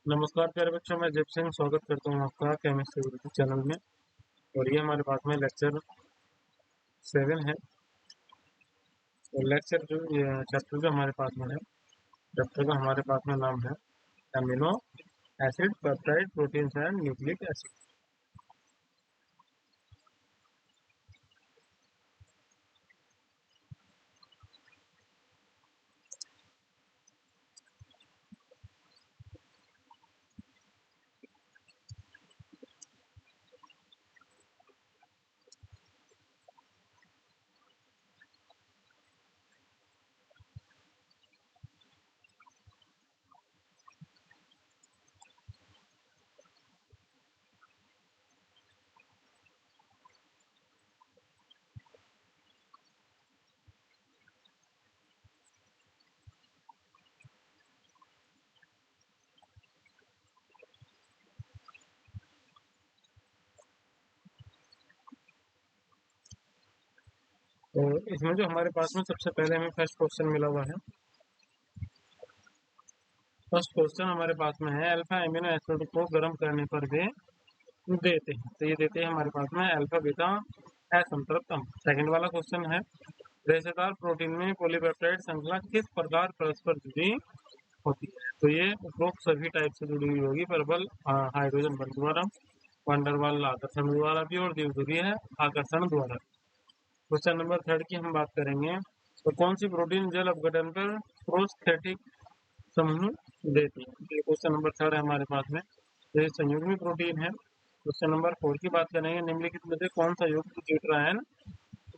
नमस्कार प्यारे बच्चों, मैं जब सिंह स्वागत करता हूँ आपका केमिस्ट्री यूट्यूब चैनल में। और ये हमारे पास में लेक्चर 7 है। और लेक्चर जो चैप्टर जो हमारे पास में है, चैप्टर का हमारे पास में नाम है amino acid, peptide, proteins and nucleic acid. तो इसमें जो हमारे पास में सबसे पहले हमें फर्स्ट क्वेश्चन मिला हुआ है। फर्स्ट क्वेश्चन हमारे पास में है, अल्फा एमिनो एसिड को गर्म करने पर वे देते हैं। तो ये देते हैं हमारे पास में अल्फा बीटा असंतृप्त अम्ल। सेकंड वाला क्वेश्चन है, रेशेदार प्रोटीन में पॉलीपेप्टाइड श्रृंखला किस प्रकार परस्पर जुड़ी होती है। तो ये उपरोक्त सभी टाइप से जुड़ी हुई होगी, प्रबल हाइड्रोजन बंध द्वारा, वंडरवाल आकर्षण द्वारा भी, और द्विध्रुवीय आकर्षण द्वारा। क्वेश्चन नंबर थर्ड की हम बात करेंगे, तो कौन सी प्रोटीन जल अपघटन पर प्रोस्थेटिक समूह देती है। तो ये क्वेश्चन नंबर थर्ड है हमारे पास में, तो ये संयुग्मी प्रोटीन है। क्वेश्चन नंबर फोर की बात करेंगे, निम्नलिखित में से कौन सा युग्म ड्यूटेरायन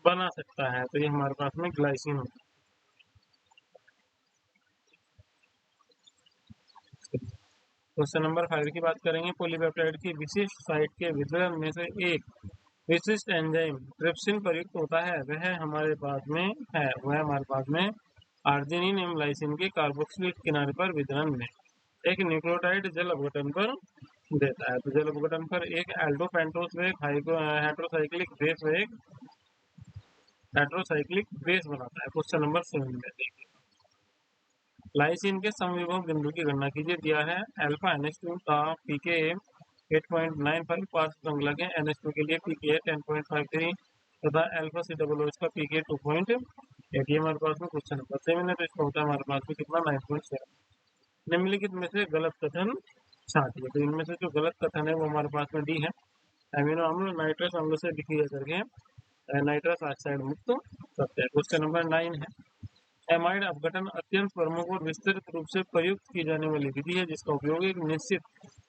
बना सकता है। तो ये हमारे पास में ग्लाइसिन होता है। क्वेश्चन नंबर 5 की बात करेंगे, पॉलीपेप्टाइड की विशिष्ट साइट के वितरण में से एक विशिष्ट एंजाइम ट्रिप्सिन प्रयुक्त होता है, वह हमारे पास में है, वह हमारे पास में आर्जिनिन एवं लाइसिन के कार्बोक्सिलिक किनारे पर वितरण में एक न्यूक्लियोटाइड जल अपघटन पर देता है। तो जल अपघटन पर एक एल्डो पेंटोस वे हेट्रोसाइक्लिक बेस वे हेट्रोसाइक्लिक बेस बनाता है। क्वेश्चन नंबर 7 में देखिए, लाइसिन के समविभव बिंदु की गणना कीजिए। दिया है अल्फा NH2 का पीके 8.95, पार्श्व श्रृंखला के NH2 के लिए पीके 10.53 तथा अल्फा COOH का पीके 2.8। ये हमारे पास में क्वेश्चन नंबर 7 है। तो इसका होता है हमारे पास में कितना 9.7। निम्नलिखित में से गलत कथन छांटिए। तो इनमें से जो गलत कथन है वो हमारे पास में डी है, एमिनो अम्ल नाइट्रस अम्ल से विक्रिया करके नाइट्रस ऑक्साइड मुक्त करते हैं। क्वेश्चन नंबर 9 है, एमाइड अपघटन अत्यंत प्रमुख और विस्तृत रूप से प्रयुक्त की जाने वाली विधि है, जिसका उपयोग एक निश्चित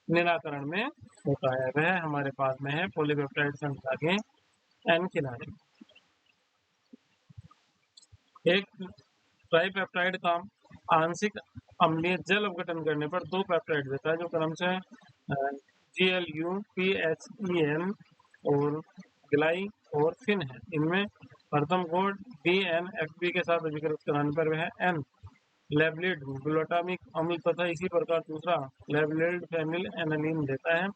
निराकरण में होता है, वह हमारे पास में है पॉलीपेप्टाइड श्रृंखला के एन किनारे। एक ट्राइपेप्टाइड का आंशिक अम्लीय जल अपघटन करने पर दो पेप्टाइड देता है, जो क्रम से GLU PHEN और ग्लाई और फिन है। इनमें प्रथम को DNFB के साथ अभिकृत कराने पर वह N लेबलेड ग्लूटामिक अम्ल तथा इसी प्रकार दूसरा लेबलेड फेनिल एनालिन देता है।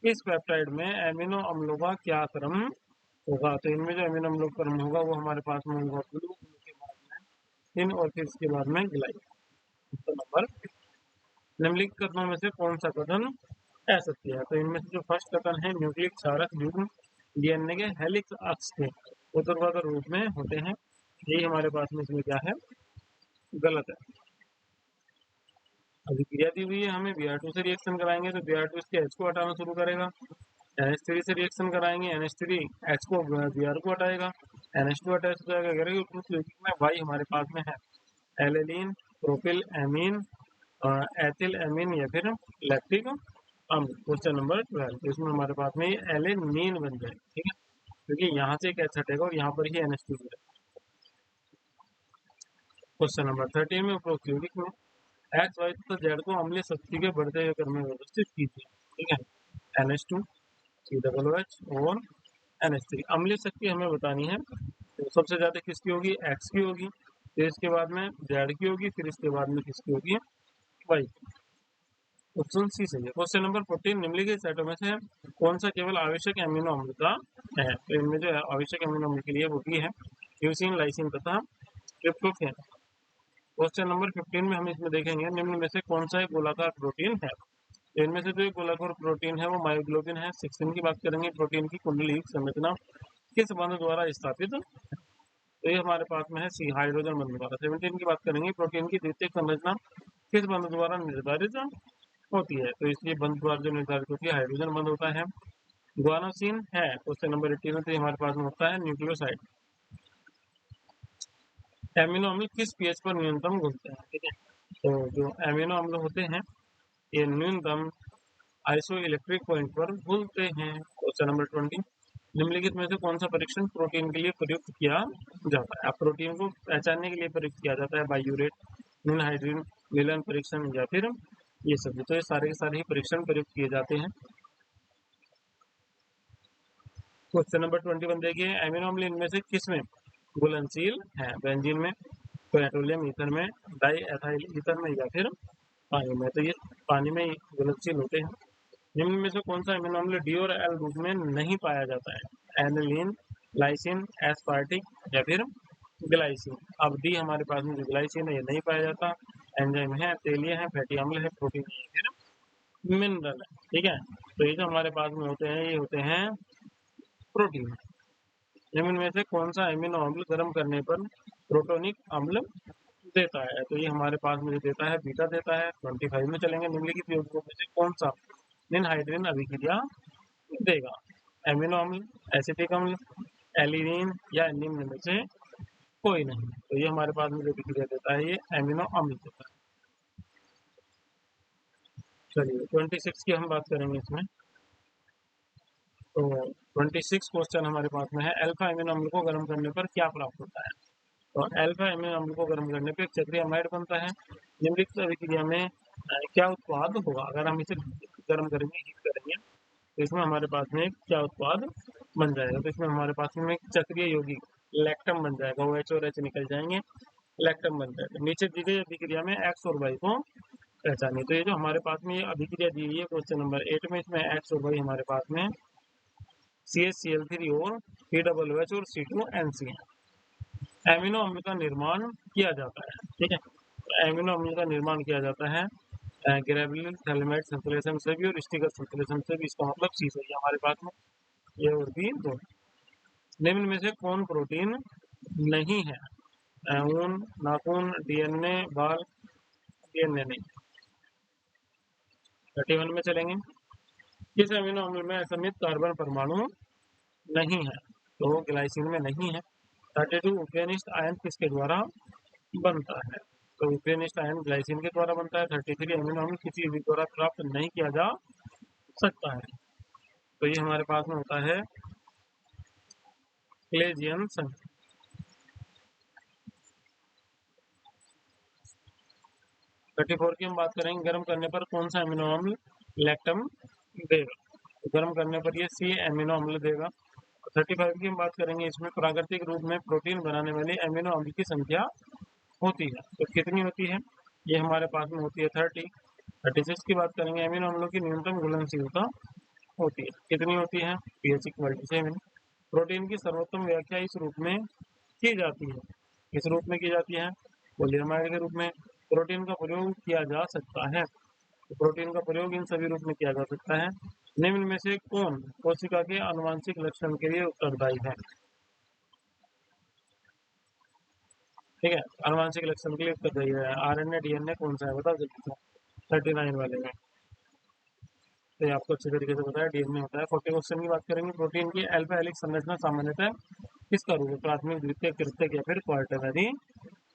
इस पेप्टाइड में एमिनो अम्लों का क्या क्रम होगा। तो इनमें जो एमिनो अम्लों का क्रम होगा वो हमारे पास में होगा ब्लू के बाद में इन और फिर इसके बाद में ग्लाई। नंबर निम्नलिखित कथनों में से कौन सा कथन असत्य है। तो इनमें से जो फर्स्ट कथन है, न्यूक्लिक क्षारक युग्म DNA के हेलिक्स अक्ष के ऊर्ध्वाधर रूप में होते हैं, यही हमारे पास में इसमें क्या है, गलत है। अभिक्रिया दी हुई है हमें, Br2 से रिएक्शन कराएंगे तो Br2 इसके H को हटाना शुरू करेगा। NH3 से रिएक्शन कराएंगे, NH3 H को Br को हटाएगा, NH2 अटैच हो जाएगा। में Y हमारे पास में है alanine, propyl amine, ethyl amine या फिर लैक्टिक अम्ल। क्वेश्चन नंबर 12, इसमें हमारे पास में ये एलेनीन बन जाएगा, ठीक है, क्योंकि यहाँ से एक H हटेगा और यहाँ पर ही NH2 है। क्वेश्चन नंबर 13 में उपरोक्त यौगिक में एक्स वाई तथा जेड को अम्लीय शक्ति के बढ़ते हुए क्रम में व्यवस्थित कीजिए, ठीक है। NH2 COOH और NH3 अम्लीय शक्ति हमें बतानी है, तो सबसे ज्यादा किसकी होगी, एक्स की होगी, फिर इसके बाद में जेड की होगी, फिर इसके बाद में किसकी होगी, वाई। ऑप्शन सी सही है। क्वेश्चन नंबर 14, निम्नलिखित सेटों में से कौन सा केवल आवश्यक एमिनो अम्ल का है। तो इनमें जो आवश्यक एमिनो अम्ल के लिए वो भी है ल्यूसीन, लाइसिन तथा ट्रिप्टोफैन। क्वेश्चन नंबर 15 में हम इसमें देखेंगे, निम्न में से कौन सा एक गोलाकार प्रोटीन है। तो इनमें से जो एक गोलाकार प्रोटीन है वो मायोग्लोबिन है। 16 की बात करेंगे, प्रोटीन की कुंडली संरचना किस बंध द्वारा स्थापित, तो ये हमारे पास में है सी, हाइड्रोजन बंध द्वारा। 17 की बात करेंगे, प्रोटीन की द्वितीयक संरचना किस बंध द्वारा निर्धारित होती है, तो इसलिए बंध द्वारा जो निर्धारित होती है हाइड्रोजन बंध होता है। ग्वानोसिन है क्वेश्चन नंबर 18 तो हमारे पास में होता है न्यूक्लियोसाइड। एमिनो अम्ल किस पीएच पर न्यूनतम घुलते हैं, ठीक है, तो जो एमिनो अम्ल होते हैं ये न्यूनतम आइसो इलेक्ट्रिक पॉइंट पर घुलते हैं। क्वेश्चन नंबर 20, निम्नलिखित में से कौन सा परीक्षण प्रोटीन के लिए प्रयुक्त किया जाता है। अब प्रोटीन को पहचानने के लिए प्रयुक्त किया जाता है बायूरेट, निनहाइड्रीन, मिलन परीक्षण या फिर ये सभी, तो ये सारे के सारे ही परीक्षण प्रयुक्त किए जाते हैं। क्वेश्चन नंबर 21 देखिए, एमिनो अम्ल इनमें से किस में घुलनशील है, बेंजीन में, पेट्रोलियम ईथर में, डाई एथाइल ईथर में या फिर पानी में, तो ये पानी में घुलनशील होते हैं। निम्न में से कौन सा एमिनो अम्ल डी और एल रूप में नहीं पाया जाता है, एनिलीन, लाइसिन, एस्पार्टिक या फिर ग्लाइसिन। अब डी हमारे पास में जो ग्लाइसिन है ये नहीं पाया जाता, एंजाइम है, तेलीय है, फैटी अम्ल है, प्रोटीन है या फिर मिनरल है, ठीक है। तो ये जो हमारे पास में होते हैं ये होते हैं प्रोटीन। निम्न में से कौन सा एमिनो अम्ल गर्म करने पर प्रोटोनिक अम्ल देता है, तो ये हमारे पास में देता है बीटा देता है। 25 में चलेंगे, निम्नलिखित यौगिकों में से कौन सा निनहाइड्रीन अभिक्रिया देगा, एमिनो अम्ल, एसिटिक अम्ल, एलिनीन या निम्न में से कोई नहीं, तो ये हमारे पास में जो अभिक्रिया देता है ये एमिनो अम्ल देता है। चलिए 26 की हम बात करेंगे इसमें, तो 26 क्वेश्चन हमारे पास में है, अल्फा एमिनो अम्ल को गर्म करने पर क्या प्राप्त होता है, तो अल्फा एमिनो अम्ल को गर्म करने पर एक चक्रीय अमाइड बनता है। निम्नलिखित अभिक्रिया में क्या उत्पाद होगा, अगर हम इसे गर्म करेंगे, हीट करेंगे, तो इसमें हमारे पास में क्या उत्पाद बन जाएगा, तो इसमें हमारे पास में एक चक्रीय यौगिक लैक्टम बन जाएगा, वो एच और एच निकल जाएंगे, लैक्टम बन जाएगा। नीचे दी गई अभिक्रिया में एक्स और वाई को पहचानिए, तो ये जो हमारे पास में ये अभिक्रिया दी हुई है क्वेश्चन नंबर 8 में, इसमें एक्स और वाई हमारे पास में CH और COOH और C2NC है। एमिनो अम्ल का निर्माण किया जाता है, ठीक है, तो एमिनो अम्ल का निर्माण किया जाता है ग्रेविलिन थैलेमाइड संश्लेषण से भी और स्टिकर संश्लेषण से भी, इसका मतलब सी सही है हमारे पास में, ये और भी दो। निम्न में से कौन प्रोटीन नहीं है, ऊन, नाखून, डीएनए, बाल, डीएनए नहीं। 31 में चलेंगे, किस एमिनो अम्ल में असमित कार्बन परमाणु नहीं है, तो ग्लाइसिन में नहीं है। 32 उपनिष्ठ आयन किसके द्वारा बनता है, तो उपनिष्ठ आयन ग्लाइसिन के द्वारा बनता है। 33 एमिनो अम्ल किसी भी द्वारा प्राप्त नहीं किया जा सकता है, तो ये हमारे पास में होता है क्लेजियन संघ। 34 की हम बात करेंगे, गर्म करने पर कौन सा एमिनो अम्ल लैक्टम देगा, तो गर्म करने पर ये सी एमिनो अम्ल देगा। 35 की हम बात करेंगे, इसमें प्राकृतिक रूप में प्रोटीन बनाने वाले एमिनो अम्ल की संख्या होती है, तो कितनी होती है, ये हमारे पास में होती है 30। 36 की बात करेंगे, एमिनो अम्लों की न्यूनतम घुलनशीलता होती है, कितनी होती है, pH = 7। प्रोटीन की सर्वोत्तम व्याख्या इस रूप में की जाती है, किस रूप में की जाती है, पॉलीएमाइड के रूप में। प्रोटीन का प्रयोग किया जा सकता है, तो प्रोटीन का प्रयोग इन सभी रूप में किया जा सकता है। निम्न में से कौन कोशिका के आनुवांशिक लक्षण के लिए उत्तरदायी है, ठीक है, आनुवांशिक लक्षण के लिए उत्तरदायी है, RNA, DNA कौन सा है, बताओ जल्दी से। 39 वाले में तो आपको अच्छी तरीके से बताया डीएनए होता है। 40 क्वेश्चन की बात करेंगे, प्रोटीन की अल्फा हेलिक्स संरचना सामान्यतः किसका रूप है, प्राथमिक, द्वितीयक, तृतीयक या फिर क्वार्टरनरी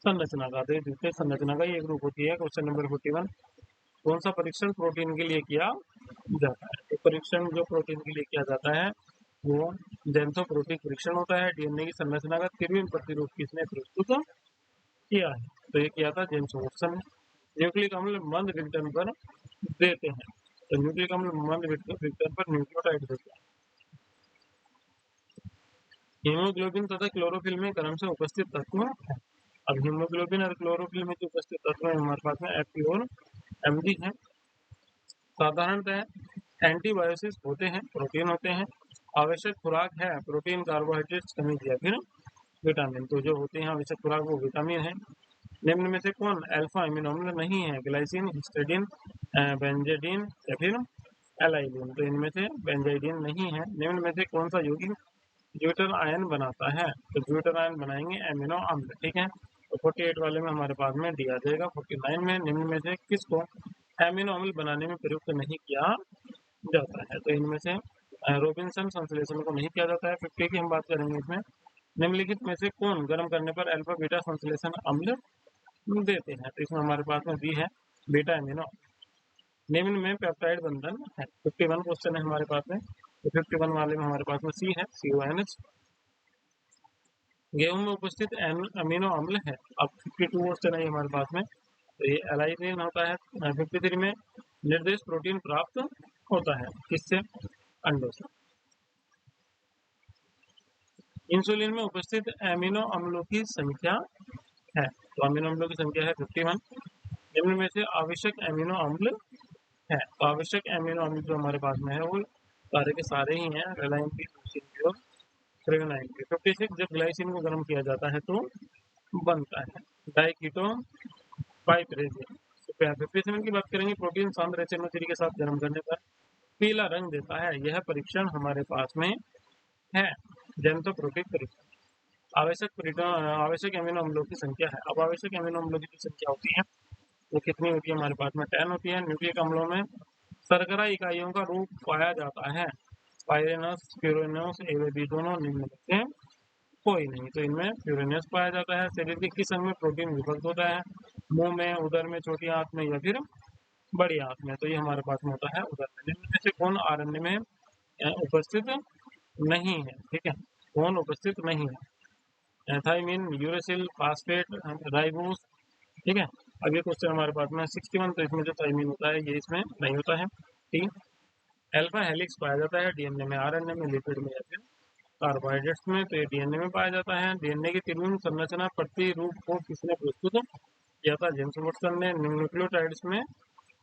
संरचना का, तो द्वितीयक संरचना का एक रूप होती है। क्वेश्चन नंबर 41, कौन सा परीक्षण प्रोटीन के लिए किया जाता है, तो परीक्षण जो प्रोटीन के लिए किया जाता है वो जेंथोप्रोटिक परीक्षण होता है। डीएनए की संरचना का त्रिविम प्रतिरूप किसने प्रस्तुत किया है, तो ये किया था जेम्स वॉटसन ने। न्यूक्लिक अम्ल मंद विघटन पर देते हैं, तो न्यूक्लिक अम्ल मंद विघटन पर न्यूक्लियोटाइड देते हैं। हीमोग्लोबिन तथा क्लोरोफिल में क्रम से उपस्थित तत्व है। अब हीमोग्लोबिन और क्लोरोफिल में जो उपस्थित तत्व है हमारे पास में एफ और एमडी है। साधारणतः एंटीबायोसिस होते हैं, प्रोटीन होते हैं। आवश्यक खुराक है प्रोटीन, कार्बोहाइड्रेट्स, खनिज या फिर विटामिन, तो जो होते हैं आवश्यक खुराक वो विटामिन है। निम्न में से कौन अल्फा अमीनो अम्ल नहीं है? ग्लाइसिन, हिस्टिडीन, बेंजाइडीन या फिर एलाइलिन। तो इनमें से बेंजाइडीन नहीं है। निम्न में से कौन सा यौगिक ब्यूटर आयन बनाता है? तो ब्यूटर आयन बनाएंगे अमीनो अम्ल, ठीक है। तो 48 वाले में हमारे पास में डी आ जाएगा। 49 में निम्न में से किसको अमीनो अम्ल बनाने में प्रयुक्त नहीं किया जाता है? तो इनमें से रोबिन्सन संश्लेषण को नहीं किया जाता है। 50 की हम बात करेंगे। इसमें निम्नलिखित में से कौन गर्म करने पर अल्फा बीटा संश्लेषण अम्ल देते हैं? तो इसमें हमारे पास में बी है, बीटा अमीनो। निम्न में पेप्टाइड बंधन है। 51 क्वेश्चन है हमारे पास में। तो 51 वाले में हमारे पास में सी है, CONH। गेहूं में उपस्थित अमीनो अम्ल है। अब 52 क्वेश्चन है हमारे पास में। तो ये एलाइनिन होता है। 53 में निर्देश प्रोटीन प्राप्त होता है किससे? अंडों से। इंसुलिन में उपस्थित अमीनो अम्लों की संख्या है। तो अमीनो अम्लों की संख्या है 51। निम्न में से आवश्यक अमीनो अम्ल है। तो आवश्यक अमीनो अम्ल जो हमारे पास में है वो सारे के सारे ही हैं, रेलाइन की, लूसीन की और थ्रेओनाइन की। 56 जब ग्लाइसिन को गर्म किया जाता है तो बनता है डाइकीटो बाइप्रेजिन। 57 की बात करेंगे, प्रोटीन सांद्र HNO3 के साथ गर्म करने पर पीला रंग देता है। यह परीक्षण हमारे पास में है जेंटोप्रोटिक परीक्षण। आवश्यक अमीनो अम्लों की संख्या है। अब आवश्यक अमीनो अम्लों की जो संख्या होती है वो कितनी होती है? हमारे पास में 10 होती है। न्यूक्लिक अम्लों में शर्करा इकाइयों का रूप पाया जाता है। पायरेनस, प्यूरेनस, एबी दोनों निम्न में से कोई नहीं। तो इनमें प्यूरेनस पाया जाता है। शरीर के किस अंग में प्रोटीन विभक्त होता है? मुंह में, उदर में, छोटी आंत में या फिर बड़ी आंत में? तो ये हमारे पास में होता है उदर में। निम्न में से कौन आरएनए में उपस्थित नहीं है? ठीक है, कौन उपस्थित नहीं है? थाइमिन, यूरेसिल, फास्फेट, राइबोस, ठीक है। अब ये क्वेश्चन हमारे पास में 61। तो इसमें जो थाइमिन होता है ये इसमें नहीं होता है। ठीक। अल्फा हेलिक्स पाया जाता है डीएनए में, आरएनए में, लिपिड में या फिर कार्बोहाइड्रेट्स में। तो ये डीएनए में पाया जाता है। डीएनए की त्रिभुज संरचना प्रतिरूप को किसने प्रस्तुत किया था? जेम्स वाटसन ने। न्यूक्लियोटाइड्स में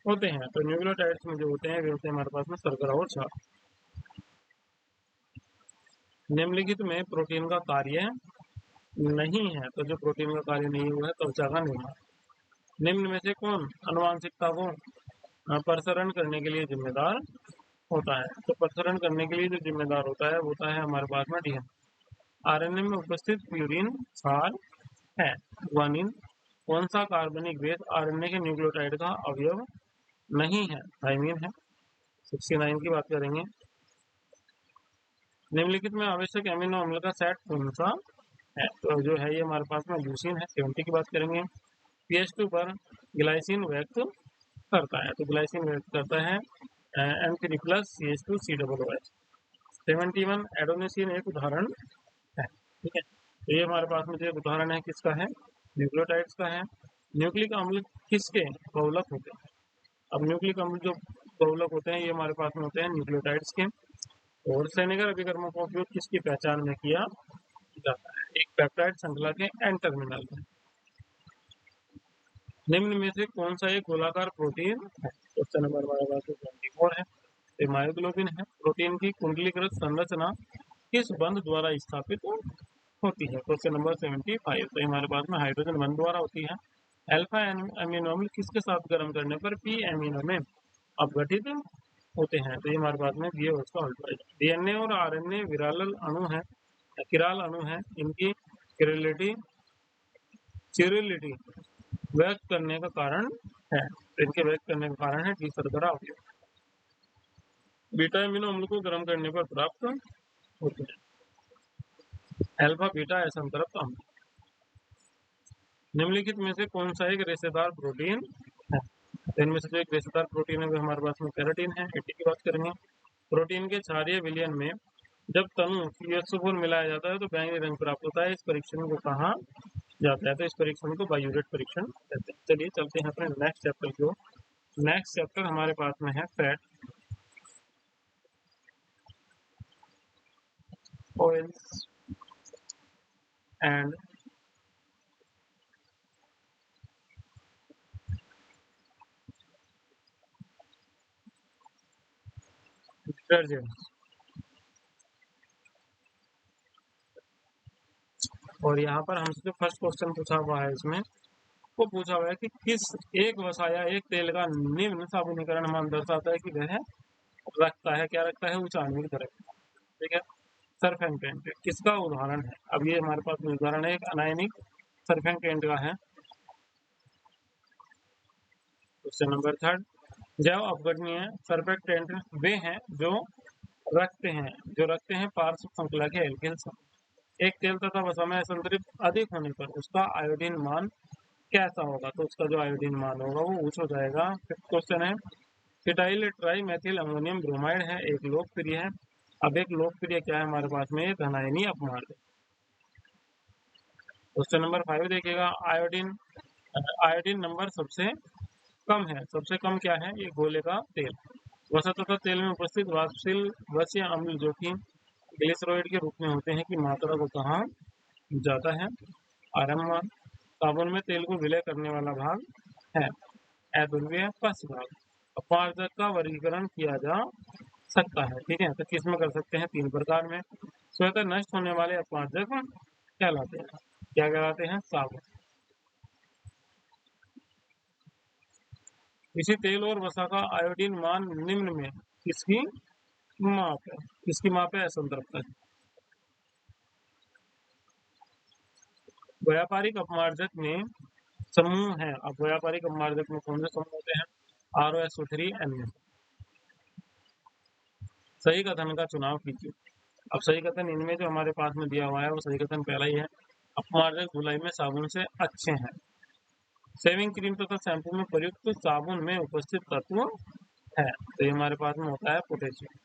होते हैं। तो न्यूक्लियोटाइड्स में जो होते हैं वे होते हैं हमारे पास में शर्करा और क्षार। निम्नलिखित में प्रोटीन का कार्य नहीं है। तो जो प्रोटीन का कार्य नहीं हुआ है त्वचा का निर्माण। निम्न में से कौन अनुवांशिकता को प्रसरण करने के लिए जिम्मेदार होता है? तो प्रसरण करने के लिए जो जिम्मेदार होता है वो होता है हमारे पास में डीएनए। आरएनए में उपस्थित प्यूरिन क्षार है। ग्वानिन। कौन सा कार्बनिक बेस आरएनए के न्यूक्लियोटाइड का अवयव नहीं है? थाइमिन है। 69 की बात करेंगे। निम्नलिखित में आवश्यक अमीनो अम्ल का सेट कौन सा है? तो जो है ये हमारे पास में ल्यूसीन है। 70 की बात करेंगे। pH2 पर ग्लाइसिन व्यक्त करता है। तो ग्लाइसिन व्यक्त करता है N3 plus CH2 COOH। 71 adenosine एक उदाहरण है। ठीक है, तो ये हमारे पास में जो एक उदाहरण है किसका है? न्यूक्लियोटाइड्स का है। न्यूक्लिक अम्ल किसके बहुलक होते हैं? अब न्यूक्लिक अम्ल जो बहुलक होते हैं ये हमारे पास में होते हैं न्यूक्लियोटाइड्स के। और सेनेगर अभिकर्मों का उपयोग किसकी पहचान में किया जाता है? एक पेप्टाइड श्रृंखला के एन टर्मिनल में। निम्न में से कौन सा एक गोलाकार प्रोटीन है? क्वेश्चन नंबर हमारे पास 24 है। मायोग्लोबिन है। प्रोटीन की कुंडलीकृत संरचना किस बंध द्वारा स्थापित होती है? Question number 75। तो हमारे पास में हाइड्रोजन बंध द्वारा होती है। अल्फा अमीनो अम्ल किसके साथ गर्म करने पर पी अमीनो में अपघटित होते हैं? तो ये हमारे पास में बी उसका अल्ट्राइड। डीएनए और आरएनए विराल अणु है, किराल अणु है। इनकी चिरिलिटी व्यक्त करने का कारण है। तो इनके व्यक्त करने का कारण है डी शर्करा अवयव। बीटा अमीनो अम्ल को गर्म करने पर प्राप्त होते हैं अल्फा बीटा असंतृप्त अम्ल। निम्नलिखित में से कौन सा एक रेशेदार प्रोटीन है? तो इनमें से जो एक रेशेदार प्रोटीन है वो हमारे पास में केराटिन है। 80 की बात करेंगे। प्रोटीन के क्षारीय विलयन में जब तनु CH4 मिलाया जाता है तो बैंगनी रंग प्राप्त होता है। इस परीक्षण को कहा जाता है? तो इस परीक्षण को बायोरेट परीक्षण कहते हैं। चलिए चलते हैं अपने नेक्स्ट चैप्टर की ओर। नेक्स्ट चैप्टर हमारे पास में है फैट, ऑयल्स एंड डिटर्जेंट। और यहाँ पर हमसे जो फर्स्ट क्वेश्चन पूछा हुआ है इसमें को पूछा हुआ है कि किस एक वसा या एक तेल का निम्न साबुनीकरण मान दर्शाता है कि वह रखता है, क्या रखता है, उच्च आणविक द्रव्य। ठीक है, सरफेक्टेंट किसका उदाहरण है? अब ये हमारे पास में उदाहरण है एक अनायनिक सरफेक्टेंट का है। क्वेश्चन नंबर 3, जैव अपघटनीय सरफेक्टेंट वे हैं जो रखते हैं पार्श्व श्रृंखला के एल्किल समूह। एक तेल तथा वसा में असंतृप्त अधिक होने पर उसका आयोडीन मान कैसा होगा? तो उसका जो आयोडीन मान होगा वो उच्च हो जाएगा। फिफ्थ क्वेश्चन है, futile try methyl ammonium bromide है, एक लोकप्रिय है। अब एक लोकप्रिय क्या है हमारे पास में? धनायनी अपमार्ग। क्वेश्चन नंबर 5 देखिएगा, आयोडीन आयोडीन नंबर सबसे कम है, सबसे कम क्या है? ये गोले का तेल। वसा तथा तेल में उपस्थित वाष्पशील वसीय अम्ल जो कि ग्लिसरॉइड के रूप में होते हैं की मात्रा को कहा जाता है? आरएम। साबुन में तेल को विलय करने वाला भाग है अध्रुवीय पक्ष भाग। अपमार्जक का वर्गीकरण किया जा सकता है। ठीक है, तो किस में कर सकते हैं? 3 प्रकार में। स्वतः नष्ट होने वाले अपमार्जक कहलाते हैं, क्या कहलाते हैं? साबुन। इसी तेल और वसा का आयोडीन मान निम्न में किसकी माप है? किसकी माप है? असंतृप्त। व्यापारिक अपमार्जक में समूह है। अब व्यापारिक अपमार्जक में कौन से समूह होते हैं? ROSO3 N। सही कथन का चुनाव कीजिए। अब सही कथन इनमें जो हमारे पास में दिया हुआ है वो सही कथन पहला ही है, अपमार्जक धुलाई में साबुन से अच्छे हैं। शेविंग क्रीम तथा शैम्पू में प्रयुक्त साबुन में उपस्थित तत्व है, तो ये हमारे पास में होता है पोटेशियम।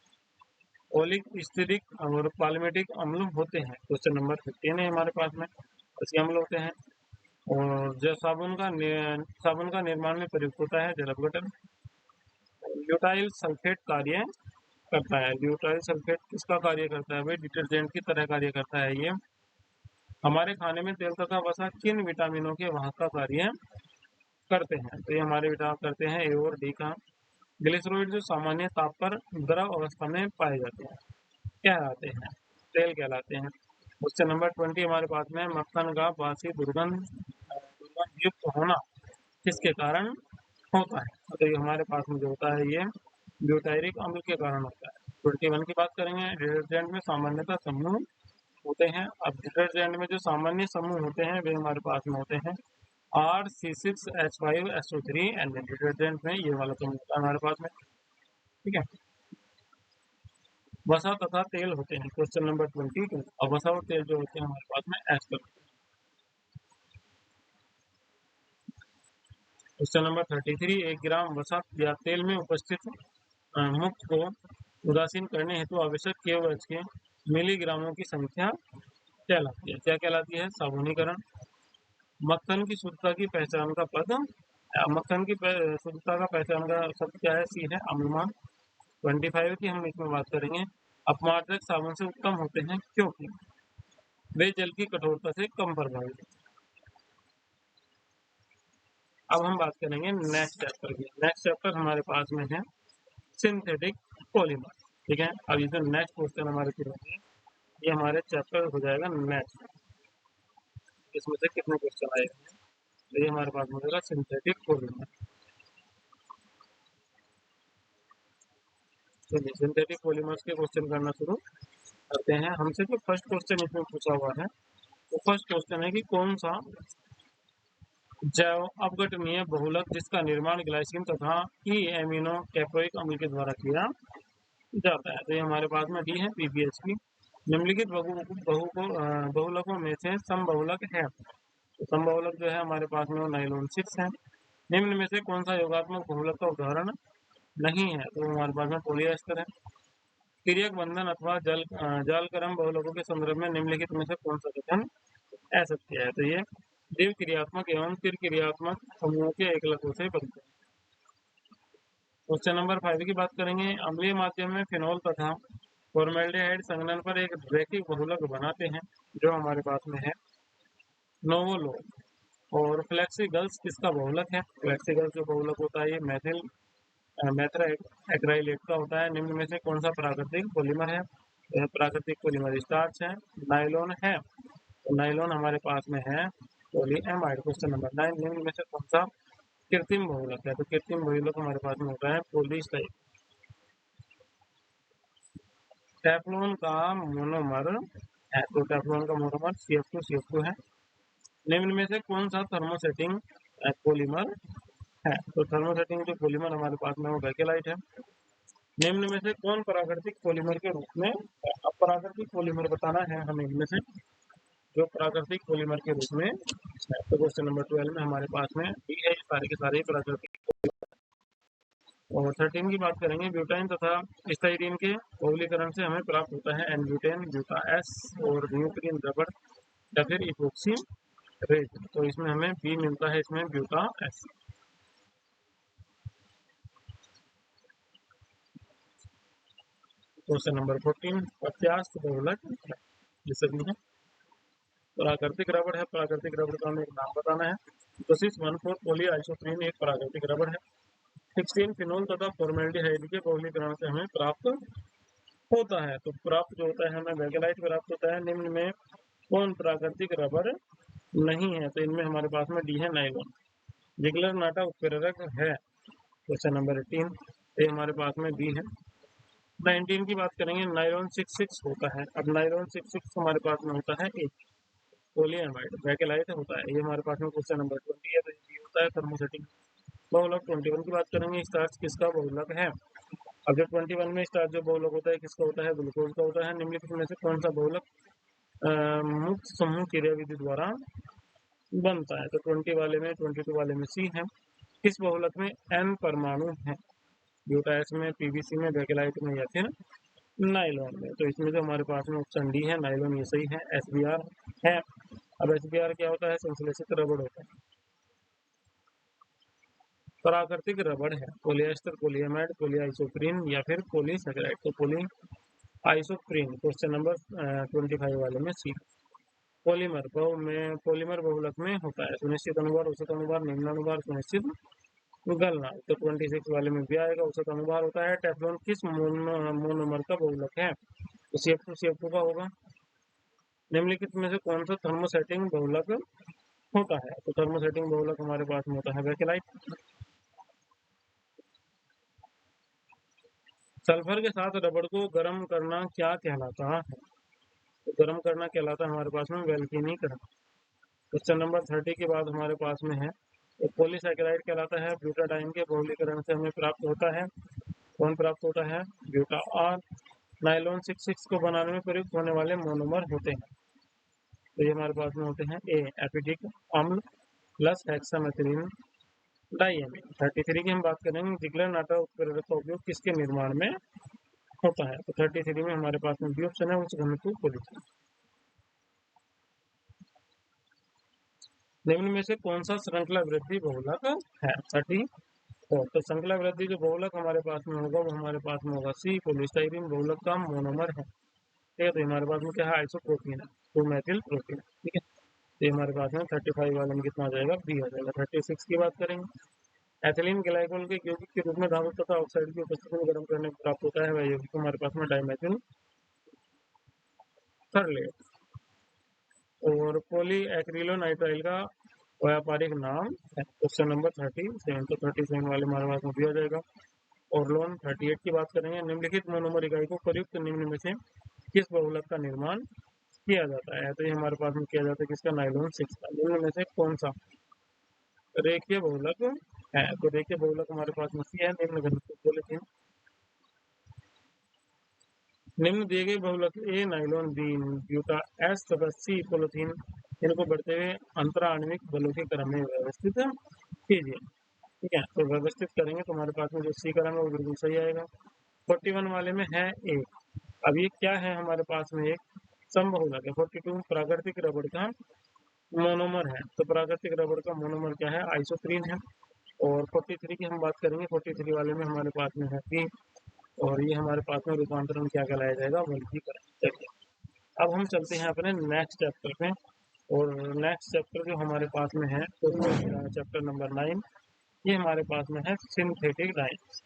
ओलिक स्टीरिक और पाल्मेटिक अम्ल होते हैं। क्वेश्चन नंबर 15 है हमारे पास में, ऐसे अम्ल होते हैं। और जो साबुन का निर्माण में प्रयुक्त होता है जल अपघटन। ल्यूटाइल सल्फेट कार्य करता है। ल्यूटाइल सल्फेट किसका कार्य करता है? भाई डिटर्जेंट की तरह कार्य करता है। ये हमारे खाने में तेल तथा वसा किन विटामिनों के वाहक का कार्य करते हैं? तो ये हमारे विटामिन करते हैं ए और डी का। ग्लिसरॉइड जो सामान्य ताप पर द्रव अवस्था में पाए जाते हैं क्या कहलाते हैं? तेल कहलाते हैं। क्वेश्चन नंबर 20 हमारे पास में, मक्खन का बासी दुर्गंध युक्त होना किसके कारण होता है? तो ये हमारे पास में जो होता है ये ब्यूटायरिक अम्ल के कारण होता है। 21 की बात करेंगे, डिटर्जेंट में सामान्यतः समूह होते हैं। अब डिटर्जेंट में जो सामान्य समूह होते हैं वे हमारे पास में होते हैं RC6H5SO3 एंड डिटर्जेंट में ये वाला समूह होता है हमारे पास में। ठीक है, वसा तथा तेल होते हैं। क्वेश्चन नंबर 22, अब वसा और तेल जो होते हैं हमारे पास में एस पर। क्वेश्चन नंबर 33, 1 ग्राम वसा या तेल में उपस्थित मुक्त को उदासीन करने हेतु आवश्यक KOH के मिलीग्रामों की संख्या कहलाती है, क्या कहलाती है? साबुनीकरण। मक्खन की शुद्धता की पहचान का पद, मक्खन की शुद्धता का पहचान का शब्द क्या है? सी है अम्लमान। 25 की हम इसमें बात करेंगे, अपमार्जक साबुन से उत्तम होते हैं क्योंकि वे जल की कठोरता से कम प्रभावित हैं। अब हम बात करेंगे नेक्स्ट चैप्टर की। नेक्स्ट चैप्टर हमारे पास में है सिंथेटिक पॉलीमर। ठीक है, अब ये जो नेक्स्ट क्वेश्चन हमारे शुरू है ये हमारे चैप्टर हो जाएगा नेक्स्ट। इसमें से कितने क्वेश्चन आए हैं? तो ये हमारे पास में होगा सिंथेटिक पॉलीमर। चलिए सिंथेटिक पॉलीमर्स के क्वेश्चन करना शुरू करते हैं। हमसे जो फर्स्ट क्वेश्चन इसमें पूछा हुआ है वो फर्स्ट क्वेश्चन है कि कौन सा जैव अपघटनीय बहुलक जिसका निर्माण ग्लाइसिन तथा ई एमिनो कैप्रोइक अम्ल के द्वारा किया जाता है? तो ये हमारे पास में डी है PBHP। निम्नलिखित बहुलकों में से समबहुलक है, तो समबहुलक जो है हमारे पास में वो नाइलॉन 6 है। निम्न में से कौन सा योगात्मक बहुलक का उदाहरण नहीं है? तो हमारे पास में पॉलिएस्टर है। तिर्यक बंधन अथवा जालकरम बहुलकों के संदर्भ में निम्नलिखित में से कौन सा कथन असत्य है? तो ये द्विक्रियात्मक एवं त्रिक्रियात्मक समूहों के एकलकों से बनते हैं। क्वेश्चन नंबर 5 की बात करेंगे, अम्लीय माध्यम में फिनोल तथा फॉर्मेल्डिहाइड संघनन पर एक रैखिक बहुलक बनाते हैं जो हमारे पास में है नोवोलो। और फ्लेक्सिगल्स किसका बहुलक है? फ्लेक्सिगल्स जो बहुलक होता है ये मेथ्रा एक्राइलेट का होता है। निम्न में से कौन सा प्राकृतिक पॉलीमर है? यह प्राकृतिक पॉलीमर स्टार्च है। नाइलॉन है, तो नाइलॉन हमारे पास में है पॉलीएमाइड। क्वेश्चन नंबर 9, निम्न में से कौन सा कृत्रिम बहुलक है? तो कृत्रिम बहुलक हमारे पास में होता है पॉलीस्टाइरीन। टेफ्लॉन का मोनोमर है, तो टेफ्लॉन का मोनोमर CF2 है। निम्न में से कौन सा थर्मोसेटिंग पॉलीमर है? तो थर्मोसेटिंग जो पॉलीमर हमारे पास में वो बेकेलाइट है। निम्न में से कौन प्राकृतिक पॉलीमर के रूप में, अब प्राकृतिक पॉलीमर बताना है हमें, इनमें से जो प्राकृतिक पॉलीमर के रूप में है। तो क्वेश्चन नंबर 12 में हमारे पास में डी है, सारे के सारे प्राकृतिक। और 13 की बात करेंगे, ब्यूटाइन तथा स्टाइरीन के बहुलीकरण से हमें प्राप्त होता है एन-ब्यूटेन, ब्यूटा एस और न्यूक्लियन रबड़ या फिर इपोक्सी रेट। तो इसमें हमें बी मिलता है, इसमें ब्यूटा एस। क्वेश्चन नंबर 14, प्रत्यास्थ बहुलक ये सभी है। प्राकृतिक रबड़ है, प्राकृतिक रबड़ का हमें एक नाम बताना है। तो 614 पॉली आइसोप्रीन एक प्राकृतिक रबड़ है। 16 फिनोल तथा फॉर्मेल्डिहाइड के बहुलीकरण से हमें प्राप्त होता है। तो प्राप्त जो होता है हमें बेकेलाइट प्राप्त होता है। निम्न में कौन प्राकृतिक रबड़ नहीं है? तो इनमें हमारे पास में डी है, नायलॉन। जिगलर नाटा उत्प्रेरक है। क्वेश्चन नंबर 18, ये हमारे पास में बी है। 19 की बात करेंगे, नायलॉन 66 होता है। अब नायलॉन 66 हमारे पास में होता है एक पॉलीएमाइड, बेकेलाइट होता है। ये हमारे पास में क्वेश्चन नंबर 20 है, तो ये होता है थर्मोसेटिंग बहुलक। 21 की बात करेंगे, स्टार्च किसका बहुलक है? अब जो 21 में स्टार्च जो बहुलक होता है किसका होता है? ग्लूकोज का होता है। निम्नलिखित में से कौन सा बहुलक मुक्त समूह क्रियाविधि द्वारा बनता है? तो 20 वाले में, 22 वाले में सी है। किस बहुलक में n परमाणु है? ब्यूटाइस में, पीवीसी में, बेकेलाइट में या फिर नाइलॉन में? तो इसमें जो हमारे पास में ऑप्शन डी है, नाइलॉन, ये सही है। SBr है। अब SBr क्या होता है? संश्लेषित रबड़ होता है। प्राकृतिक रबड़ है पॉलिएस्टर, पॉलीएमाइड, पॉलीआइसोप्रीन या फिर पॉलीसैकेराइड। तो पॉली आइसोप्रीन। क्वेश्चन नंबर 25 वाले में सी। पॉलीमर में, पॉलीमर बहुलक में होता है सुनिश्चित अनुभार, औसत अनुभार, निम्नानुभार, सुनिश्चित गलना। तो 26 वाले में भी आएगा, औसत अनुभार होता है। टेफ्लॉन किस मोनोमर का बहुलक है? तो CF2 का होगा। निम्नलिखित में से कौन सा थर्मोसेटिंग बहुलक होता है? तो थर्मोसेटिंग बहुलक हमारे पास में होता है बेकेलाइट। सल्फर के साथ रबड़ को गर्म करना क्या कहलाता है? तो गर्म करना कहलाता है हमारे पास में वैल्केनीकरण। क्वेश्चन नंबर 30 के बाद हमारे पास में है, तो पॉलीसैकेराइड कहलाता है। ब्यूटाडाइन के बहुलीकरण से हमें प्राप्त होता है, कौन प्राप्त होता है? Buta are. नाइलॉन 66 को बनाने में प्रयुक्त होने वाले मोनोमर होते हैं, तो ये हमारे पास में होते हैं ए एसिटिक अम्ल प्लस हेक्सामेथिलीन डाइएमीन। 33 की हम बात करेंगे, जिगलर नाटा उत्प्रेरक का उपयोग किसके निर्माण में होता है? तो 33 में हमारे पास में बी ऑप्शन है, उच्च घनत्व पॉलीथीन। निम्न में से कौन सा श्रृंखला वृद्धि बहुलक है? 34। तो श्रृंखला वृद्धि जो बहुलक हमारे पास में होगा वो हमारे पास में होगा सी, पॉलीस्टाइरीन बहुलक का मोनोमर है। ठीक है, तो हमारे पास में क्या है? आइसोप्रोटीन है, 2 मेथिल प्रोटीन। ठीक है, तो हमारे पास में 35 वाले में कितना आ जाएगा? बी आ जाएगा। 36 की बात करेंगे, एथिलीन ग्लाइकोल के यौगिक के रूप में धातु तथा ऑक्साइड की उपस्थिति में गर्म करने को प्राप्त होता है वह यौगिक हमारे पास में डाइमेथिल थर्लेट। और पॉली एक्रिलोनाइट्राइल का व्यापारिक नाम है। क्वेश्चन नंबर 37, तो 37 वाले हमारे पास में भी आ जाएगा। और लोन 38 की बात करेंगे, निम्नलिखित मोनोमर इकाई को प्रयुक्त निम्न में से किस बहुलक का निर्माण किया जाता है? तो ये हमारे पास में किया जाता है किसका? नाइलॉन 6 का। निम्न में से कौन सा रेखीय बहुलक है? तो रेखीय बहुलक हमारे पास में सी है, निम्न घनत्व पॉलीथीन। निम्न दिए गए बहुलक ए नाइलॉन, बी ब्यूटा एस तथा सी पॉलीथीन, इनको बढ़ते हुए अंतराण्विक बलों के क्रम में व्यवस्थित कीजिए। ठीक है, तो व्यवस्थित करेंगे तो हमारे पास में जो सी क्रम है वो बिल्कुल सही आएगा। 41 वाले में है ए। अब ये क्या है? हमारे पास में एक समबहुलक है। 42 प्राकृतिक रबड़ का मोनोमर है, तो प्राकृतिक रबड़ का मोनोमर क्या है? आइसोप्रीन है। और 43 की हम बात करेंगे, 43 वाले में हमारे पास में है बी, और ये हमारे पास में रूपांतरण क्या कहलाया जाएगा? वर्गीकरण। चलिए अब हम चलते हैं अपने नेक्स्ट चैप्टर पे। और नेक्स्ट चैप्टर जो हमारे पास में है तो चैप्टर नंबर 9, ये हमारे पास में है सिंथेटिक डाइस।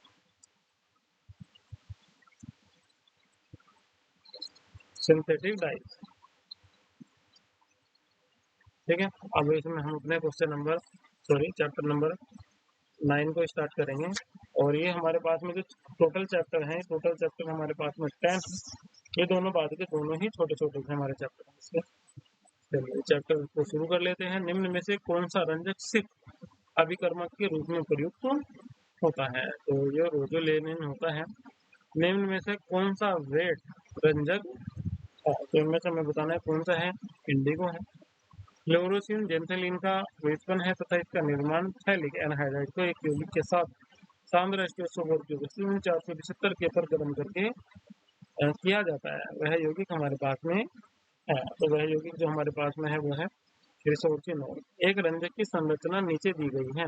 सिंथेटिक डाइस ठीक है। अब इसमें हम अपने चैप्टर नंबर 9 को स्टार्ट करेंगे। और ये हमारे पास में जो टोटल चैप्टर हमारे पास में 10 है। ये दोनों बाद के दोनों ही छोटे छोटे हैं हमारे चैप्टर। चलिए चैप्टर को शुरू कर लेते हैं। निम्न में से कौन सा रंजक सिर्फ अभिकर्मक के रूप में प्रयुक्त होता है? तो ये रोजोलेनिन होता है। निम्न में से कौन सा वेट रंजक है? तो इनमें से हमें बताना है कौन सा है। इंडिगो है। फ्लोरोसिन जेंथेलिन का व्युत्पन्न है तथा इसका निर्माण थैलिक एनहाइड्राइड को एक यौगिक के साथ सांद्र एस्टोसोबोर्टिक 475 के पर गर्म करके किया जाता है। वह यौगिक हमारे पास में है। तो वह यौगिक जो हमारे पास में है वो है क्रिसोचिनोल। एक रंजक की संरचना नीचे दी गई है।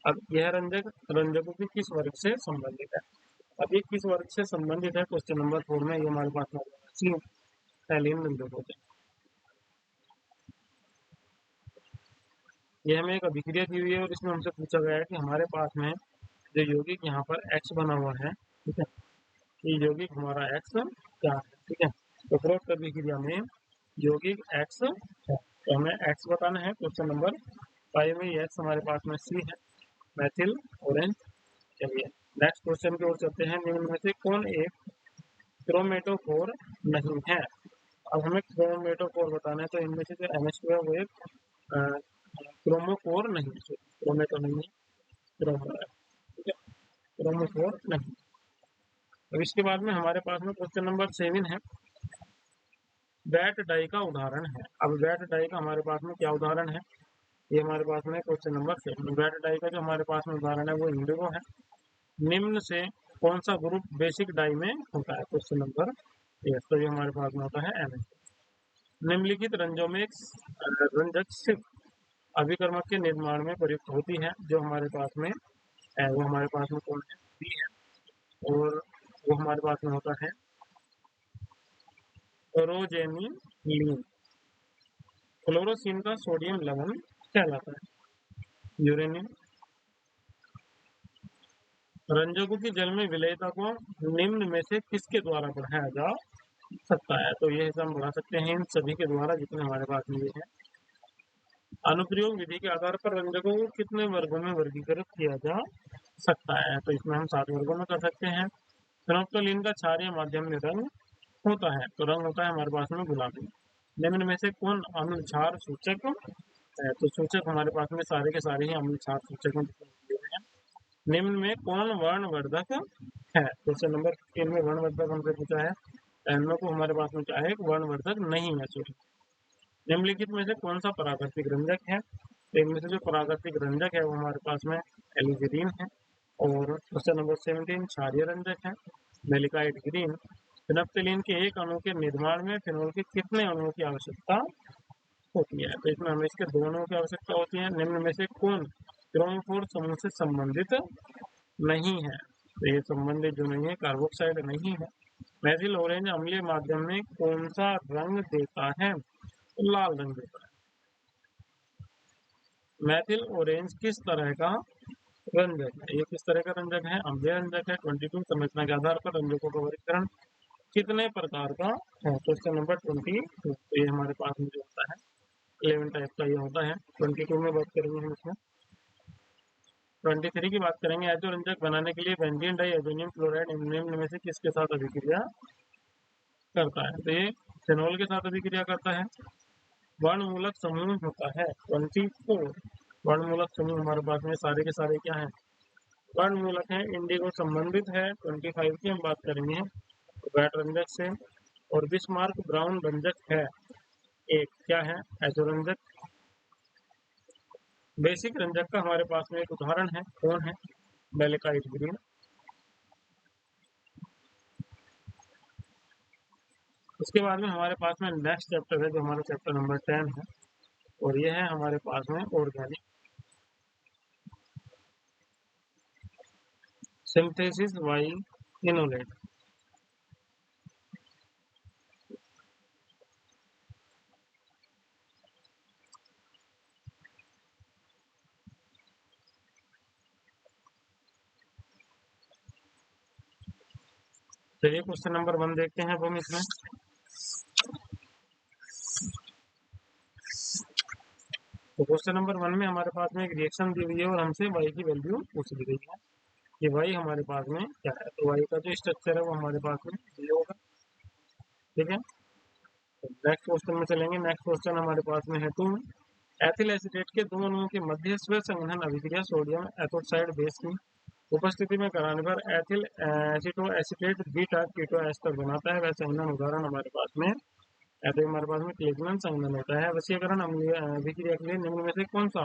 अब यह रंजक रंजकों की किस वर्ग से संबंधित है? अब ये किस वर्ग से संबंधित है? क्वेश्चन नंबर 4 में ये हमारे पास में थैलिन रंजक होते हैं। ये हमें एक अभिक्रिया दी हुई है और इसमें हमसे पूछा गया है कि हमारे पास में जो यौगिक यहाँ पर X बना हुआ है, ठीक है, ये यौगिक हमारा X क्या है, ठीक है। तो उपरोक्त अभिक्रिया में यौगिक X है, तो हमें X बताना है। क्वेश्चन नंबर 5 में X हमारे पास में C है, मैथिल ऑरेंज। चलिए नेक्स्ट क्वेश्चन की ओर चलते हैं। निम्न में से कौन एक क्रोमेटोफोर नहीं है? अब हमें क्रोमेटोफोर बताना है। तो इनमें से जो NH2 है वो एक क्रोमोफोर नहीं है, क्रोमेटो नहीं है, क्रोमो है, ठीक है, क्रोमोफोर नहीं। अब इसके बाद में हमारे पास में क्वेश्चन नंबर 7 है। बैट डाई का उदाहरण है। अब बैट डाई का हमारे पास में क्या उदाहरण है? ये हमारे पास में क्वेश्चन नंबर 7। बैट डाई का जो हमारे पास में उदाहरण है वो इंडिगो है। निम्न से कौन सा ग्रुप बेसिक डाई में होता है? Question number 8। तो ये हमारे पास में होता है NH। निम्नलिखित रंजों में एक रंजक सिर्फ अभिकर्मक के निर्माण में प्रयुक्त होती है। जो हमारे पास में है वो हमारे पास में कौन है? बी है। और वो हमारे पास में होता है रोजेनिलीन। फ्लोरोसिन का सोडियम लवण कहलाता है। यूरेनियम। रंजकों की जल में विलेयता को निम्न में से किसके द्वारा बढ़ाया जा सकता है? तो ये हम बढ़ा सकते हैं इन सभी के द्वारा जितने हमारे पास में है। अनुप्रयोग विधि के आधार पर रंजकों को कितने वर्गों में वर्गीकृत किया जा सकता है? तो इसमें हम 7 वर्गों में कर सकते हैं। फेनोल्फ्थालीन का क्षारीय माध्यम में रंग होता है। तो रंग होता है हमारे पास में गुलाबी। निम्न में से कौन अम्ल क्षार सूचक है? तो सूचक हमारे पास में सारे के सारे ही अम्ल क्षार सूचक हैं। निम्न में कौन वर्णवर्धक है? क्वेश्चन नंबर 15 में वर्णवर्धक हमसे पूछा है। एनओ को हमारे पास में क्या है? वर्णवर्धक नहीं है। सॉरी। निम्नलिखित में से कौन सा प्राकृतिक रंजक है? इनमें से जो प्राकृतिक रंजक है वो हमारे पास में एलिजिडीन है। और क्वेश्चन नंबर 17 क्षारीय रंजक है मेलिकाइट ग्रीन। फिनोल्फ्थालीन के एक अणु के निर्माण में फिनोल के कितने अणुओं की आवश्यकता होती है? तो इसमें हमें इसके 2 अणुओं की आवश्यकता होती है। निम्न में से कौन क्रोमोफोर समूह से संबंधित नहीं है? तो ये संबंधित जो नहीं है कार्बोक्साइड नहीं है। मैथिल ऑरेंज अम्लीय माध्यम में कौन सा रंग देता है? तो लाल रंग देता है। मैथिल ऑरेंज किस तरह का रंजक है? ये किस तरह का रंजक है? अम्लीय रंजक है। 22 संरचना के आधार पर रंजकों का वर्गीकरण कितने प्रकार का है? Question number 22। तो ये हमारे पास में जो होता है 11 टाइप का ये होता है। 22 में बात करेंगे हम इसमें। 23 की बात करेंगे। ऐसे रंजक बनाने के लिए बेंजीन डाई एल्यूमिनियम क्लोराइड निम्न में से किसके साथ अभिक्रिया करता है? तो ये फेनोल के साथ अभिक्रिया करता है। वर्णमूलक समूह होता है 24। वर्णमूलक समूह हमारे पास में सारे के सारे क्या है? वर्णमूलक है। इंडिगो संबंधित है 25 की हम बात करेंगे वैट रंजक से। और बिस्मार्क ब्राउन रंजक है एक क्या है? ऐसो रंजक। बेसिक रंजक का हमारे पास में एक उदाहरण है। कौन है? मेलिकाइट ग्रीन। उसके बाद में हमारे पास में नेक्स्ट चैप्टर है जो हमारा चैप्टर नंबर 10 है। और ये है हमारे पास में ऑर्गेनिक सिंथेसिस बाय इनोलेट। चलिए क्वेश्चन नंबर 1 देखते हैं अब हम इसमें। तो क्वेश्चन नंबर 1 में हमारे पास में एक रिएक्शन दी हुई है और हमसे y की वैल्यू पूछ ली गई है कि y हमारे पास में क्या है। तो y का जो स्ट्रक्चर है वो हमारे पास में ये होगा, ठीक है। तो नेक्स्ट क्वेश्चन में चलेंगे। नेक्स्ट क्वेश्चन हमारे पास में है 2 में, एथिल एसीटेट के दो अणुओं के मध्य स्व संघनन अभिक्रिया सोडियम एथोक्साइड बेस की उपस्थिति में कराने पर ethyl aceto acetate beta keto ester बनाता है। वह संघनन उदाहरण हमारे पास में तो हमारे पास में क्लेजमैन संघनन होता है। वशीकरण अभिक्रिया के लिए निम्न में से कौन सा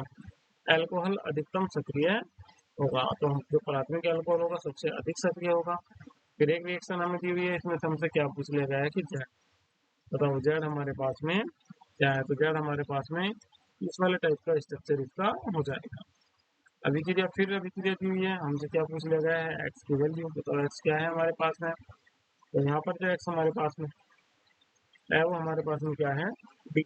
अल्कोहल अधिकतम सक्रिय होगा। तो जो प्राथमिक अल्कोहल होगा सबसे अधिक सक्रिय होगा। फिर एक रिएक्शन हमें दी हुई है, इसमें हमसे क्या पूछ लिया गया है कि जेड, बताओ जेड हमारे पास में क्या है। तो जेड हमारे पास में इस वाले टाइप का स्ट्रक्चर इसका हो जाएगा। अभिक्रिया फिर अभिक्रिया दी हुई है, हमसे क्या पूछ लिया गया है एक्स की वैल्यू। तो एक्स क्या है हमारे पास में, तो यहाँ पर जो एक्स हमारे पास में है वो हमारे पास में क्या है बी।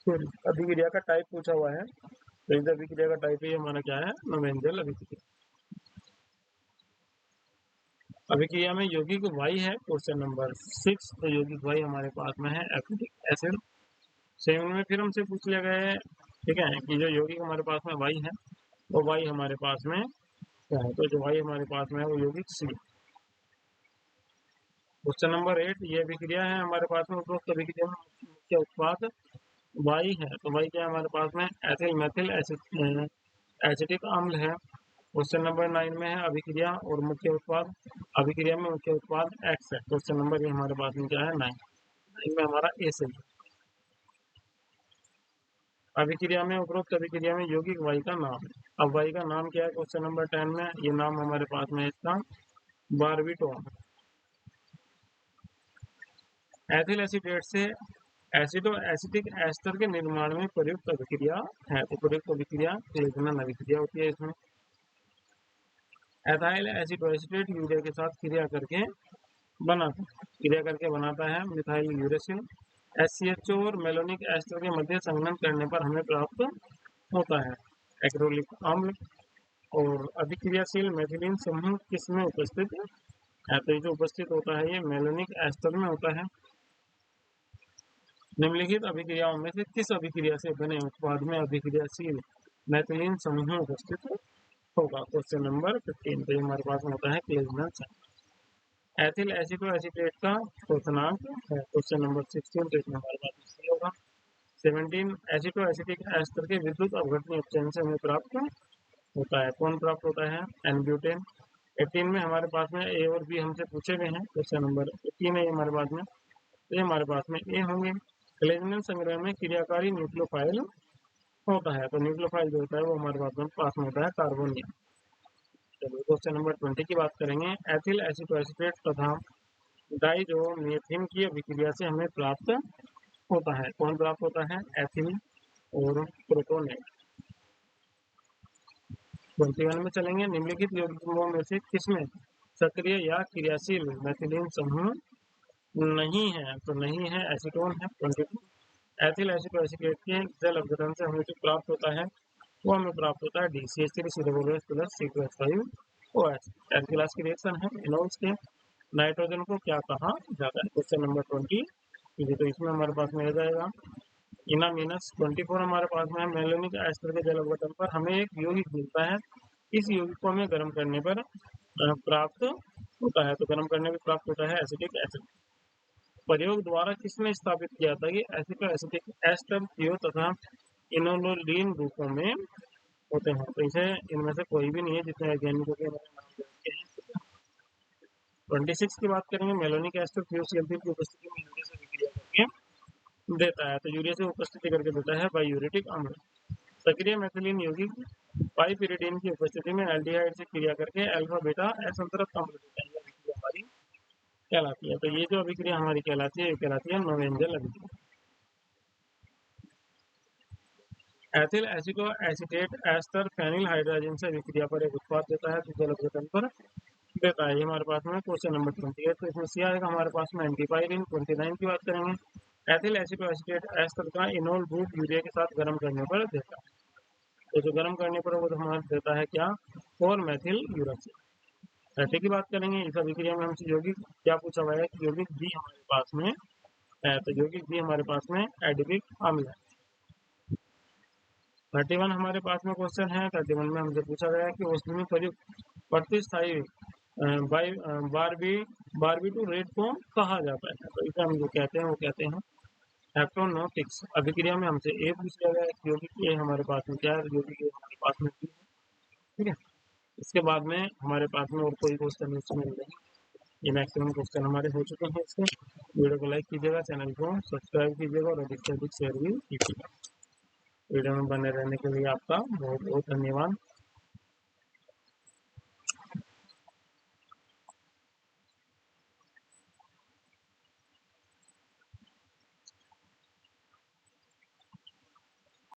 सॉरी, अभिक्रिया का टाइप पूछा हुआ है, तो इस अभिक्रिया का टाइप ये हमारा क्या है नोवेंजल अभिक्रिया। अभिक्रिया में यौगिक वाई है क्वेश्चन नंबर 6, तो यौगिक वाई हमारे पास में है एसिटिक एसिड। 7 में फिर हमसे पूछ लिया गया है, ठीक है, कि जो यौगिक हमारे पास में वाई है वो वाई हमारे पास में क्या है। तो जो वाई हमारे पास में है वो यौगिक सी। क्वेश्चन नंबर 8, ये अभिक्रिया है हमारे पास में उपरोक्त अभिक्रिया में मुख्य उत्पाद वाई है। तो वाई क्या है हमारे पास में एथिल मेथिल एसिटिक अम्ल है। क्वेश्चन नंबर 9 में है अभिक्रिया और मुख्य उत्पाद, अभिक्रिया में मुख्य उत्पाद एक्स है। क्वेश्चन नंबर ये हमारे पास में क्या है 9, इनमें हमारा ए सही है। अभिक्रिया में उपरोक्त अभिक्रिया में यौगिक वाई का नाम है। अब वाई का नाम क्या है क्वेश्चन नंबर 10 में, ये नाम हमारे पास में इसका बारबीटोन। एथिल एसीटेट से एसिडो एसिटिक एस्टर के निर्माण में प्रयुक्त अभिक्रिया है। तो प्रयुक्त अभिक्रिया क्लेजमैन अभिक्रिया होती है। इसमें एथाइल एसिडो एसीटेट यूरिया के साथ क्रिया करके बनाता है मिथाइल यूरेसिल। SCHO और मेलोनिक एस्टर के मध्य संघनन करने पर हमें प्राप्त होता है एक्रोलिक अम्ल। और अभिक्रियाशील मेथिलीन समूह किसमें उपस्थित है। तो ये जो उपस्थित होता है ये मेलोनिक एस्टर में होता है। निम्नलिखित अभिक्रियाओं में से किस अभिक्रिया से बने उत्पाद में अभिक्रियाशील मेथिलीन समूह उपस्थित होगा। क्वेश्चन नंबर 15, तो हमारे पास में होता है क्लेजमैन संघनन। एथिल एसिटो एसीटेट का क्वथनांक है क्वेश्चन नंबर 16, तो इसमें हमारे पास इसलिए होगा 17। एसिटो एसिटिक एस्टर के विद्युत अपघटनीय अपचयन से हमें प्राप्त होता है, कौन प्राप्त होता है एन-ब्यूटेन। 18 में हमारे पास में ए और बी हमसे पूछे गए हैं, क्वेश्चन नंबर 18 है हमारे पास में, तो ये हमारे पास में ए होंगे। क्लेजमैन संग्रह में क्रियाकारी न्यूक्लियोफाइल होता है, तो न्यूक्लियोफाइल जो होता है वो हमारे पास में होता है कार्बोनियम। चलिए क्वेश्चन नंबर 20 की बात करेंगे। एथिल एसिटो एसीटेट तथा डाइज़ोमीथेन की अभिक्रिया से हमें प्राप्त होता है, कौन प्राप्त होता है एथिल और प्रोटोनेट। 21 में चलेंगे। निम्नलिखित यौगिकों में से किसमें सक्रिय या क्रियाशील मेथिलीन समूह नहीं है। तो नहीं है एसीटोन है 22। एथिल एसिटो एसीटेट के जल अपघटन से हमें जो प्राप्त होता है वो हमें प्राप्त होता है DCH3 plus C2H5OH। Third class की रिएक्शन है इनोल्स के। नाइट्रोजन को क्या कहा जाता है क्वेश्चन नंबर 20, तो इसमें हमारे पास में आ जाएगा इना माइनस 24 हमारे पास में मेलोनिक एस्टर के जल अपघटन पर हमें एक यौगिक मिलता है, इस यौगिक को हमें गर्म करने पर प्राप्त होता है। तो गर्म करने पर प्राप्त होता है एसिटिक एसिड। प्रयोग द्वारा किसने स्थापित किया था कि एसिटो एसिटिक एस्टर थियो तथा इनोलोलीन रूपों में होते हैं। तो इसे इनमें से कोई भी नहीं है जितने वैज्ञानिकों के नाम दे रखे हैं। 26 की बात करेंगे। मेलोनिक एस्टर थियोसीएल3 की उपस्थिति में यूरिया से विक्रिया करके देता है, तो यूरिया से उपस्थिति करके देता है बायूरेटिक अम्ल। सक्रिय मेथिलीन यौगिक पाइपिरिडीन की उपस्थिति में एल्डिहाइड से क्रिया करके अल्फा बीटा असंतृप्त अम्ल देता है। ये अभिक्रिया हमारी कहलाती है। तो ये जो अभिक्रिया हमारी कहलाती है ये कहलाती है नोवेंजल अभिक्रिया। Ethyl एसिटो acetate ester phenyl hydrogen से विक्रिया पर एक उत्पाद देता है जो जल अपघटन पर देता है। ये हमारे पास में क्वेश्चन नंबर 28, तो इसमें सी आएगा हमारे पास में एंटीपाइरिन। 29 की बात करेंगे। एथिल एसिटो एसीटेट एस्टर का इनोल रूप यूरिया के साथ गर्म करने पर देता है, तो जो गर्म करने पर वो हमारा देता है क्या 4 मेथिल यूरेसिल। 30 की बात करेंगे। इस अभिक्रिया में हमसे यौगिक क्या पूछा हुआ है कि यौगिक बी हमारे पास में है, तो यौगिक बी हमारे पास में एडिपिक अम्ल है। 31 हमारे पास में क्वेश्चन है। 31 में हमसे पूछा गया है कि औषधि प्रयुक्त प्रतिस्थायी बारबीटू रेट को कहा जाता है। तो इसे हम जो कहते हैं वो कहते हैं हेप्टोनोटिक्स। अभिक्रिया में हमसे ए पूछ लिया गया है, यौगिक ए हमारे पास में क्या है, यौगिक ए हमारे पास में बी है। ठीक है, इसके बाद में हमारे पास में और कोई क्वेश्चन इसमें नहीं। ये मैक्सिमम क्वेश्चन हमारे हो चुके हैं। इसके वीडियो को लाइक कीजिएगा, चैनल को सब्सक्राइब कीजिएगा और अधिक से अधिक शेयर भी कीजिएगा। वीडियो में बने रहने के लिए आपका बहुत बहुत धन्यवाद।